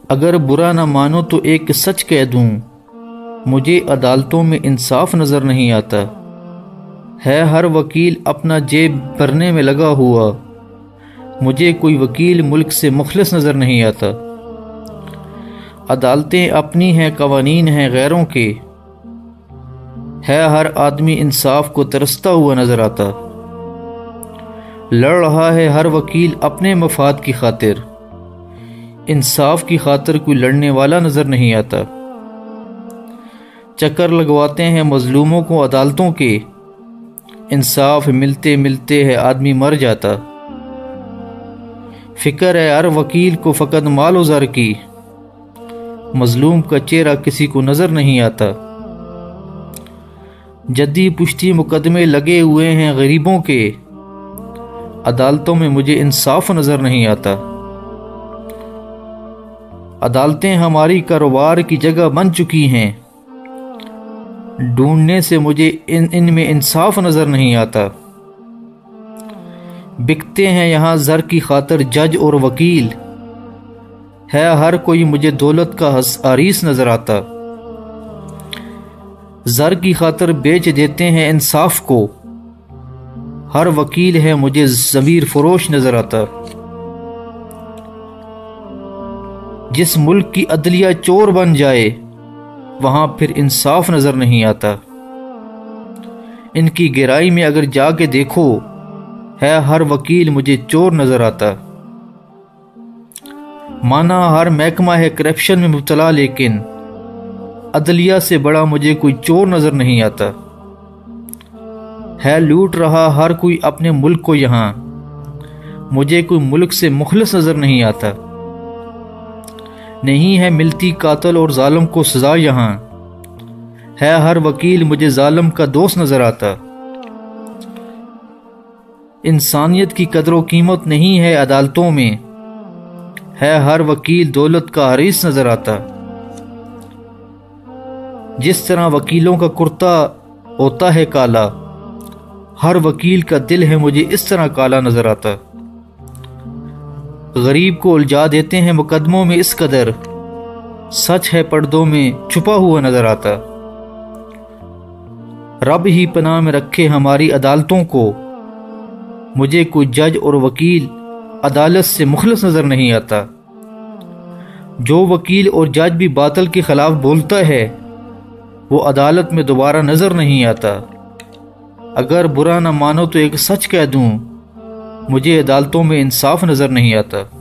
اگر برا نہ مانو تو ایک سچ کہہ دوں، مجھے عدالتوں میں انصاف نظر نہیں آتا۔ ہے ہر وکیل اپنا جیب بھرنے میں لگا ہوا، مجھے کوئی وکیل ملک سے مخلص نظر نہیں آتا۔ عدالتیں اپنی ہیں، قوانین ہیں غیروں کے، ہے ہر آدمی انصاف کو ترستا ہوا نظر آتا۔ لڑ رہا ہے ہر وکیل اپنے مفاد کی خاطر، انصاف کی خاطر کوئی لڑنے والا نظر نہیں آتا۔ چکر لگواتے ہیں مظلوموں کو عدالتوں کے، انصاف ملتے ملتے ہے آدمی مر جاتا۔ فکر ہے ہر وکیل کو فقط مال و زر کی، مظلوم کا چہرہ کسی کو نظر نہیں آتا۔ جدی پشتی مقدمے لگے ہوئے ہیں غریبوں کے، عدالتوں میں مجھے انصاف نظر نہیں آتا۔ عدالتیں ہماری کاروبار کی جگہ بن چکی ہیں، ڈھونڈنے سے مجھے ان میں انصاف نظر نہیں آتا۔ بکتے ہیں یہاں زر کی خاطر جج اور وکیل، ہے ہر کوئی مجھے دولت کا حریص نظر آتا۔ زر کی خاطر بیچ دیتے ہیں انصاف کو، ہر وکیل ہے مجھے ضمیر فروش نظر آتا۔ جس ملک کی عدلیہ چور بن جائے وہاں پھر انصاف نظر نہیں آتا۔ ان کی گہرائی میں اگر جا کے دیکھو، ہے ہر وکیل مجھے چور نظر آتا۔ مانا ہر محکمہ ہے کرپشن میں مبتلا، لیکن عدلیہ سے بڑا مجھے کوئی چور نظر نہیں آتا۔ ہے لوٹ رہا ہر کوئی اپنے ملک کو یہاں، مجھے کوئی ملک سے مخلص نظر نہیں آتا۔ نہیں ہے ملتی قاتل اور ظالم کو سزا یہاں، ہے ہر وکیل مجھے ظالم کا دوست نظر آتا۔ انسانیت کی قدر و قیمت نہیں ہے عدالتوں میں، ہے ہر وکیل دولت کا حریص نظر آتا۔ جس طرح وکیلوں کا کرتا ہوتا ہے کالا، ہر وکیل کا دل ہے مجھے اس طرح کالا نظر آتا۔ غریب کو الجھا دیتے ہیں مقدموں میں اس قدر، سچ ہے پردوں میں چھپا ہوا نظر آتا۔ رب ہی پناہ میں رکھے ہماری عدالتوں کو، مجھے کوئی جج اور وکیل عدالت سے مخلص نظر نہیں آتا۔ جو وکیل اور جج بھی باطل کے خلاف بولتا ہے وہ عدالت میں دوبارہ نظر نہیں آتا۔ اگر برا نہ مانو تو ایک سچ کہہ دوں، مجھے عدالتوں میں انصاف نظر نہیں آتا۔